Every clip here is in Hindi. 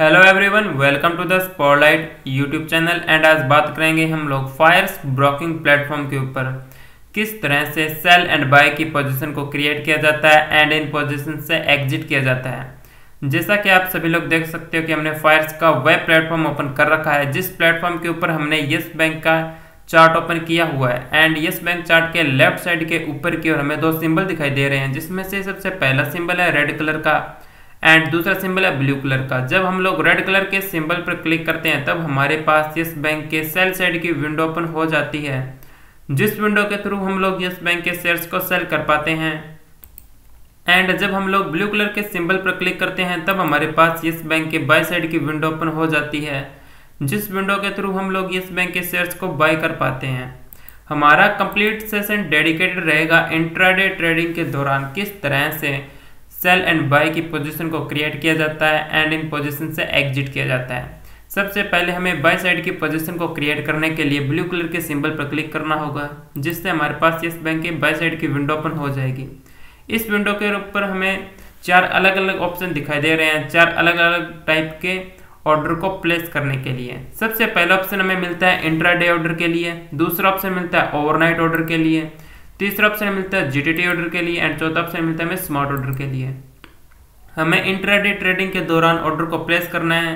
Hello everyone, welcome to the Spotlight YouTube channel. And आज बात करेंगे हम लोग फायर्स ब्रोकिंग प्लेटफॉर्म के ऊपर किस तरह से सेल एंड बाय की पोजीशन को क्रिएट किया जाता है एंड इन पोजीशन से एग्जिट किया जाता है। जैसा कि आप सभी लोग देख सकते हो कि हमने फायर्स का वेब प्लेटफॉर्म ओपन कर रखा है, जिस प्लेटफॉर्म के ऊपर हमने यस बैंक का चार्ट ओपन किया हुआ है। एंड यस बैंक चार्ट के लेफ्ट साइड के ऊपर की ओर हमें दो सिंबल दिखाई दे रहे हैं, जिसमें से सबसे पहला सिंबल है रेड कलर का एंड दूसरा सिंबल है ब्लू कलर का। जब हम लोग रेड कलर के सिंबल पर क्लिक करते हैं तब हमारे पास यस बैंक के सेल साइड की विंडो ओपन हो जाती है, जिस विंडो के थ्रू हम लोग यस बैंक के शेयर्स को सेल कर पाते हैं। एंड जब हम लोग ब्लू कलर के सिंबल पर क्लिक करते हैं तब हमारे पास यस बैंक के बाय साइड की विंडो ओपन हो जाती है, जिस विंडो के थ्रू हम लोग यस बैंक के शेयर्स को बाय कर पाते हैं। हमारा कंप्लीट सेशन डेडिकेटेड रहेगा इंट्राडे ट्रेडिंग के दौरान किस तरह से सेल एंड बाय की पोजीशन को क्रिएट किया जाता है एंड इन पोजीशन से एग्जिट किया जाता है। सबसे पहले हमें बाय साइड की पोजीशन को क्रिएट करने के लिए ब्लू कलर के सिंबल पर क्लिक करना होगा, जिससे हमारे पास यस बैंक के बाय साइड की विंडो ओपन हो जाएगी। इस विंडो के ऊपर हमें चार अलग अलग ऑप्शन दिखाई दे रहे हैं, चार अलग अलग टाइप के ऑर्डर को प्लेस करने के लिए। सबसे पहला ऑप्शन हमें मिलता है इंट्राडे ऑर्डर के लिए, दूसरा ऑप्शन मिलता है ओवरनाइट ऑर्डर के लिए, तीसरा ऑप्शन मिलता है जीटीटी ऑर्डर के लिए एंड चौथा ऑप्शन मिलता है हमें स्मार्ट ऑर्डर के लिए। हमें इंट्राडे ट्रेडिंग के दौरान ऑर्डर को प्लेस करना है,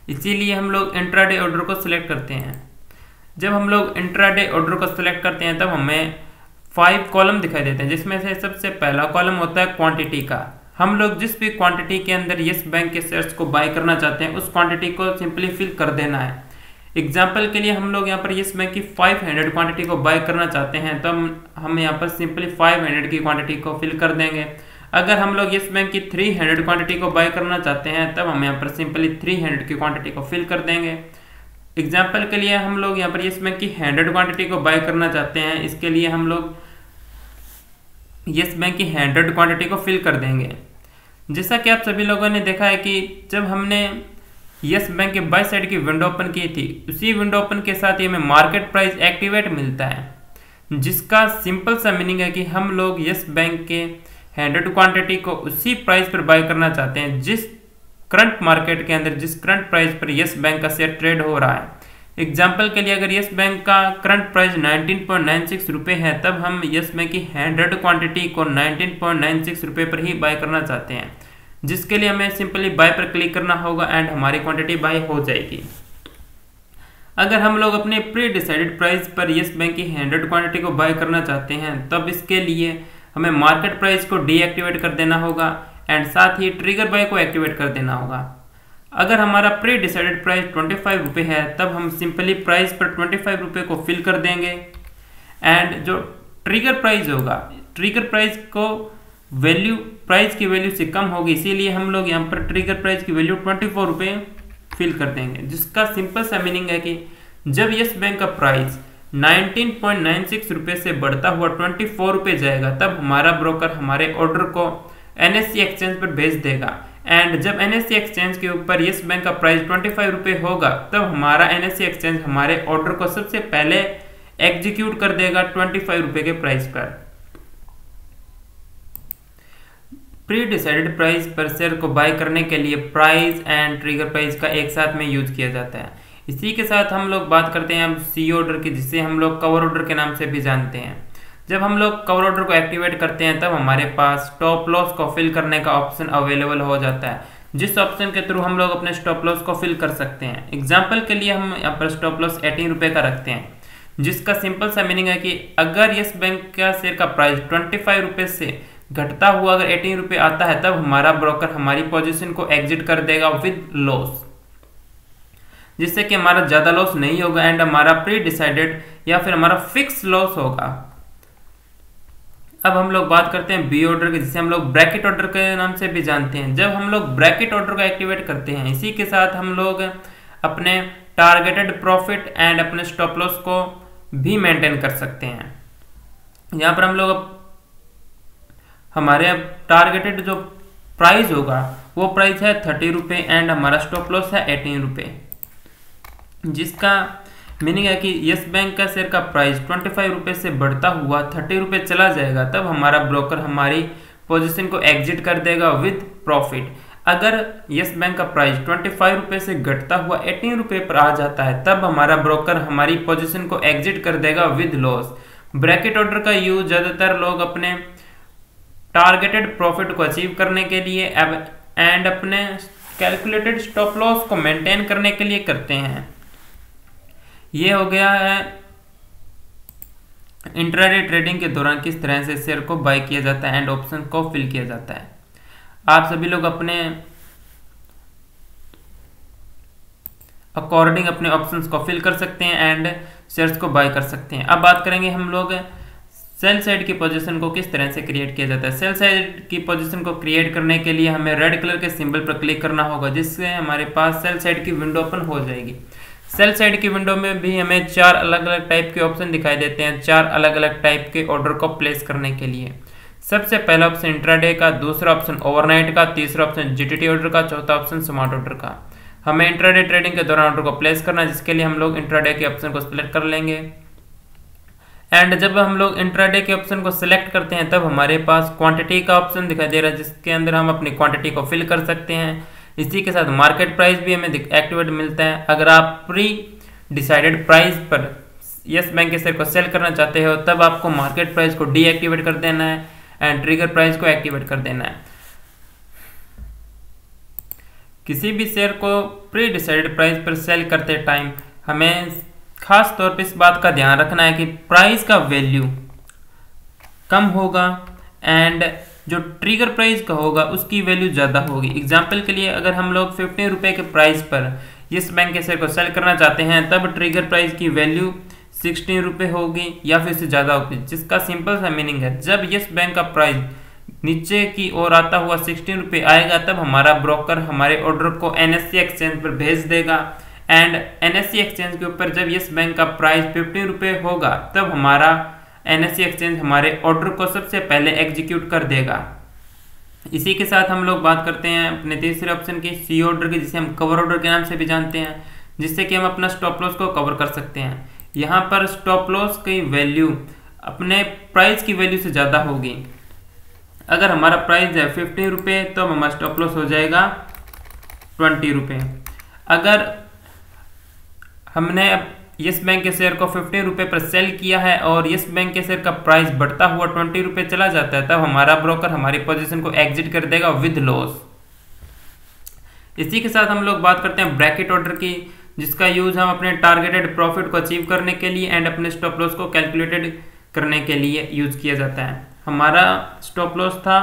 इसीलिए हम लोग इंट्राडे ऑर्डर को सिलेक्ट करते हैं। जब हम लोग इंट्राडे ऑर्डर को सिलेक्ट करते हैं तब हमें 5 कॉलम दिखाई देते हैं, जिसमें से सबसे पहला कॉलम होता है क्वांटिटी का। हम लोग जिस भी क्वांटिटी के अंदर यस बैंक के शेयर्स को बाय करना चाहते हैं उस क्वांटिटी को सिंपली फिल कर देना है। एग्जाम्पल के लिए हम लोग यहाँ पर यस बैंक की 500 क्वांटिटी को बाय करना चाहते हैं तो हम यहाँ पर सिंपली 500 की क्वांटिटी को फिल कर देंगे। अगर हम लोग यस बैंक की 300 क्वांटिटी को बाय करना चाहते हैं तब हम यहाँ पर सिंपली 300 की क्वांटिटी को फिल कर देंगे। एग्जाम्पल के लिए हम लोग यहाँ पर यस बैंक की 100 क्वांटिटी को बाय करना चाहते हैं, इसके लिए हम लोग यस बैंक की 100 क्वांटिटी को फिल कर देंगे। जैसा कि आप सभी लोगों ने देखा है कि जब हमने यस बैंक के बाय साइड की विंडो ओपन की थी, उसी विंडो ओपन के साथ ही हमें मार्केट प्राइस एक्टिवेट मिलता है, जिसका सिंपल सा मीनिंग है कि हम लोग यस बैंक के 100 क्वांटिटी को उसी प्राइस पर बाय करना चाहते हैं जिस करंट मार्केट के अंदर जिस करंट प्राइस पर यस बैंक का शेयर ट्रेड हो रहा है। एग्जाम्पल के लिए अगर यस बैंक का करंट प्राइस 19.96 रुपये है तब हम यस बैंक की 100 क्वांटिटी को 19.96 रुपये पर ही बाय करना चाहते हैं, जिसके लिए हमें सिंपली बाय पर क्लिक करना होगा एंड हमारी क्वांटिटी बाय हो जाएगी। अगर हम लोग अपने प्री डिसाइडेड प्राइस पर यस बैंक की 100 क्वांटिटी को बाय करना चाहते हैं तब इसके लिए हमें मार्केट प्राइस को डीएक्टिवेट कर देना होगा एंड साथ ही ट्रिगर बाय को एक्टिवेट कर देना होगा। अगर हमारा प्री डिसाइडेड प्राइस 25 रुपये है तब हम सिंपली प्राइस पर 25 रुपये को फिल कर देंगे एंड जो ट्रिगर प्राइस होगा, ट्रिगर प्राइस को वैल्यू प्राइस की वैल्यू से कम होगी, इसीलिए हम लोग यहाँ पर ट्रिगर प्राइस की वैल्यू 24 रुपये फिल कर देंगे, जिसका सिंपल सा मीनिंग है कि जब यस बैंक का प्राइस 19.96 रुपये से बढ़ता हुआ 24 रुपये जाएगा तब हमारा ब्रोकर हमारे ऑर्डर को एनएससी एक्सचेंज पर भेज देगा। एंड जब एनएससी एक्सचेंज के ऊपर यस बैंक का प्राइस 25 रुपये होगा तब हमारा एनएससी एक्सचेंज हमारे ऑर्डर को सबसे पहले एग्जीक्यूट कर देगा 25 रुपये के प्राइस पर। प्री डिसाइडेड प्राइस पर शेयर को बाय करने के लिए प्राइस एंड ट्रिगर प्राइस का एक साथ में यूज किया जाता है। इसी के साथ हम लोग बात करते हैं अब सी ऑर्डर की, जिसे हम लोग कवर ऑर्डर के नाम से भी जानते हैं। जब हम लोग कवर ऑर्डर को एक्टिवेट करते हैं तब हमारे पास स्टॉप लॉस को फिल करने का ऑप्शन अवेलेबल हो जाता है, जिस ऑप्शन के थ्रू हम लोग अपने स्टॉप लॉस को फिल कर सकते हैं। एग्जाम्पल के लिए हम यहाँ पर स्टॉप लॉस 18 रुपये का रखते हैं, जिसका सिंपल सा मीनिंग है कि अगर यस बैंक का शेयर का प्राइस 25 रुपये से घटता हुआ अगर 18 रुपये आता है तब हमारा ब्रोकर हमारी पोजीशन को एग्जिट कर देगा विद लॉस, जिससे कि हमारा ज़्यादा लॉस नहीं होगा एंड हमारा प्री डिसाइडेड या फिर हमारा फिक्स लॉस होगा। अब हम लोग बात करते हैं बी ऑर्डर की, जिसे हम लोग ब्रैकेट ऑर्डर के नाम से भी जानते हैं। जब हम लोग ब्रैकेट ऑर्डर को एक्टिवेट करते हैं, इसी के साथ हम लोग अपने टारगेटेड प्रॉफिट एंड अपने स्टॉप लॉस को भी मेंटेन कर सकते हैं। यहाँ पर हम लोग हमारे टारगेटेड जो प्राइस होगा वो प्राइस है 30 रुपये एंड हमारा स्टॉप लॉस है 18 रुपये, जिसका मीनिंग है कि यस बैंक का शेयर का प्राइस 25 रुपये से बढ़ता हुआ 30 रुपये चला जाएगा तब हमारा ब्रोकर हमारी पोजीशन को एग्जिट कर देगा विद प्रॉफिट। अगर यस बैंक का प्राइस 25 रुपये से घटता हुआ 18 रुपये पर आ जाता है तब हमारा ब्रोकर हमारी पोजीशन को एग्जिट कर देगा विद लॉस। ब्रैकेट ऑर्डर का यूज ज्यादातर लोग अपने टारगेटेड प्रॉफिट को अचीव करने के लिए एंड अपने कैलकुलेटेड स्टॉप लॉस को मेंटेन करने के लिए करते हैं। ये हो गया है इंट्राडे ट्रेडिंग के दौरान किस तरह से शेयर को बाय किया जाता है एंड ऑप्शन को फिल किया जाता है। आप सभी लोग अपने अकॉर्डिंग अपने ऑप्शंस को फिल कर सकते हैं एंड शेयर्स को बाय कर सकते हैं। अब बात करेंगे हम लोग सेल साइड की पोजीशन को किस तरह से क्रिएट किया जाता है। सेल साइड की पोजीशन को क्रिएट करने के लिए हमें रेड कलर के सिंबल पर क्लिक करना होगा, जिससे हमारे पास सेल साइड की विंडो ओपन हो जाएगी। सेल साइड की विंडो में भी हमें 4 अलग अलग टाइप के ऑप्शन दिखाई देते हैं, 4 अलग अलग टाइप के ऑर्डर को प्लेस करने के लिए। सबसे पहला ऑप्शन इंट्राडे का, दूसरा ऑप्शन ओवरनाइट का, तीसरा ऑप्शन जीटीटी ऑर्डर का, चौथा ऑप्शन स्मार्ट ऑर्डर का। हमें इंट्राडे ट्रेडिंग के दौरान ऑर्डर को प्लेस करना है, जिसके लिए हम लोग इंट्राडे के ऑप्शन को सिलेक्ट कर लेंगे। एंड जब हम लोग इंट्राडे के ऑप्शन को सिलेक्ट करते हैं तब हमारे पास क्वांटिटी का ऑप्शन दिखाई दे रहा है, जिसके अंदर हम अपनी क्वांटिटी को फिल कर सकते हैं। इसी के साथ मार्केट प्राइस भी हमें एक्टिवेट मिलता है। अगर आप प्री डिसाइडेड प्राइस पर यस बैंक के शेयर को सेल करना चाहते हो तब आपको मार्केट प्राइस को डीएक्टिवेट कर देना है एंड ट्रिगर प्राइस को एक्टिवेट कर देना है। किसी भी शेयर को प्री डिसाइडेड प्राइस पर सेल करते टाइम हमें खास तौर पे इस बात का ध्यान रखना है कि प्राइस का वैल्यू कम होगा एंड जो ट्रिगर प्राइस का होगा उसकी वैल्यू ज़्यादा होगी। एग्जाम्पल के लिए अगर हम लोग 15 रुपये के प्राइस पर यस बैंक के शेयर को सेल करना चाहते हैं तब ट्रिगर प्राइस की वैल्यू 16 रुपये होगी या फिर इससे ज़्यादा होगी, जिसका सिंपल सा मीनिंग है जब यस बैंक का प्राइस नीचे की ओर आता हुआ 16 रुपये आएगा तब हमारा ब्रोकर हमारे ऑर्डर को एनएससी एक्सचेंज पर भेज देगा एंड एनएससी एक्सचेंज के ऊपर जब यस बैंक का प्राइस 15 रुपये होगा तब हमारा एनएससी एक्सचेंज हमारे ऑर्डर को सबसे पहले एग्जीक्यूट कर देगा। इसी के साथ हम लोग बात करते हैं अपने तीसरे ऑप्शन की, सी ऑर्डर की, जिसे हम कवर ऑर्डर के नाम से भी जानते हैं, जिससे कि हम अपना स्टॉप लॉस को कवर कर सकते हैं। यहाँ पर स्टॉप लॉस की वैल्यू अपने प्राइस की वैल्यू से ज़्यादा होगी। अगर हमारा प्राइस है 15 रुपये तो हमारा स्टॉप लॉस हो जाएगा 20 रुपये। अगर हमने यस बैंक के शेयर को 15 रुपये पर सेल किया है और यस बैंक के शेयर का प्राइस बढ़ता हुआ 20 रुपये चला जाता है तब हमारा ब्रोकर हमारी पोजीशन को एग्जिट कर देगा विद लॉस। इसी के साथ हम लोग बात करते हैं ब्रैकेट ऑर्डर की, जिसका यूज हम अपने टारगेटेड प्रॉफिट को अचीव करने के लिए एंड अपने स्टॉप लॉस को कैलकुलेटेड करने के लिए यूज किया जाता है। हमारा स्टॉप लॉस था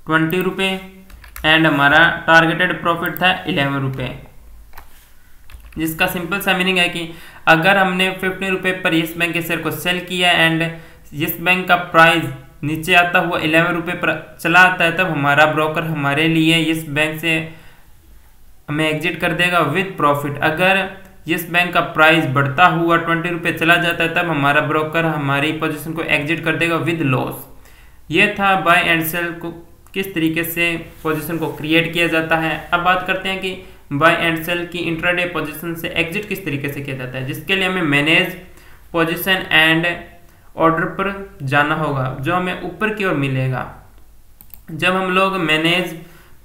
20 रुपये एंड हमारा टारगेटेड प्रॉफिट था 11 रुपये, जिसका सिंपल सा मीनिंग है कि अगर हमने 15 रुपये पर यस बैंक के शेयर को सेल किया एंड यस बैंक का प्राइस नीचे आता हुआ 11 रुपये पर चला आता है तब हमारा ब्रोकर हमारे लिए यस बैंक से हमें एग्जिट कर देगा विद प्रॉफिट। अगर यस बैंक का प्राइस बढ़ता हुआ 20 रुपये चला जाता है तब हमारा ब्रोकर हमारी पोजीशन को एग्जिट कर देगा विद लॉस। ये था बाय एंड सेल को किस तरीके से पोजीशन को क्रिएट किया जाता है। अब बात करते हैं कि बाय एंड सेल की इंट्राडे पोजीशन से एग्जिट किस तरीके से किया जाता है, जिसके लिए हमें मैनेज पोजीशन एंड ऑर्डर पर जाना होगा, जो हमें ऊपर की ओर मिलेगा। जब हम लोग मैनेज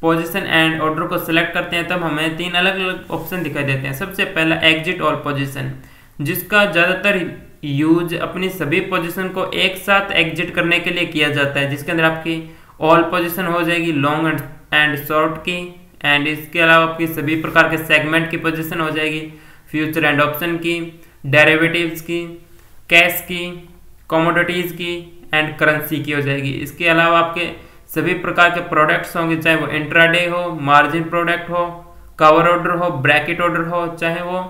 पोजीशन एंड ऑर्डर को सिलेक्ट करते हैं तब हमें 3 अलग अलग ऑप्शन दिखाई देते हैं। सबसे पहला एग्जिट ऑल पोजीशन, जिसका ज़्यादातर यूज अपनी सभी पोजीशन को एक साथ एग्जिट करने के लिए किया जाता है, जिसके अंदर आपकी ऑल पोजीशन हो जाएगी लॉन्ग एंड शॉर्ट की एंड इसके अलावा आपकी सभी प्रकार के सेगमेंट की पोजीशन हो जाएगी, फ्यूचर एंड ऑप्शन की, डेरिवेटिव्स की, कैश की, कमोडिटीज़ की एंड करेंसी की हो जाएगी। इसके अलावा आपके सभी प्रकार के प्रोडक्ट्स होंगे, चाहे वो इंट्राडे हो, मार्जिन प्रोडक्ट हो, कवर ऑर्डर हो, ब्रैकेट ऑर्डर हो, चाहे वो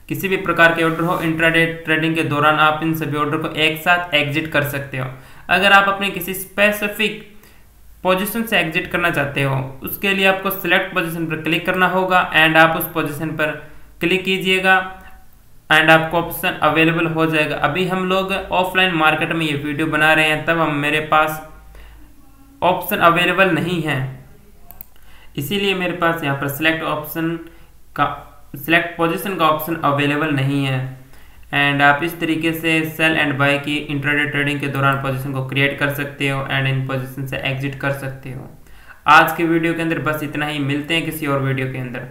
किसी भी प्रकार के ऑर्डर हो। इंट्राडे ट्रेडिंग के दौरान आप इन सभी ऑर्डर को एक साथ एग्जिट कर सकते हो। अगर आप अपनी किसी स्पेसिफिक पोजीशन से एग्जिट करना चाहते हो उसके लिए आपको सिलेक्ट पोजीशन पर क्लिक करना होगा एंड आप उस पोजीशन पर क्लिक कीजिएगा एंड आपको ऑप्शन अवेलेबल हो जाएगा। अभी हम लोग ऑफलाइन मार्केट में ये वीडियो बना रहे हैं तब मेरे पास ऑप्शन अवेलेबल नहीं है, इसीलिए मेरे पास यहाँ पर सिलेक्ट पोजीशन का ऑप्शन अवेलेबल नहीं है। एंड आप इस तरीके से सेल एंड बाय की इंट्राडे ट्रेडिंग के दौरान पोजीशन को क्रिएट कर सकते हो एंड इन पोजीशन से एग्जिट कर सकते हो। आज के वीडियो के अंदर बस इतना ही, मिलते हैं किसी और वीडियो के अंदर।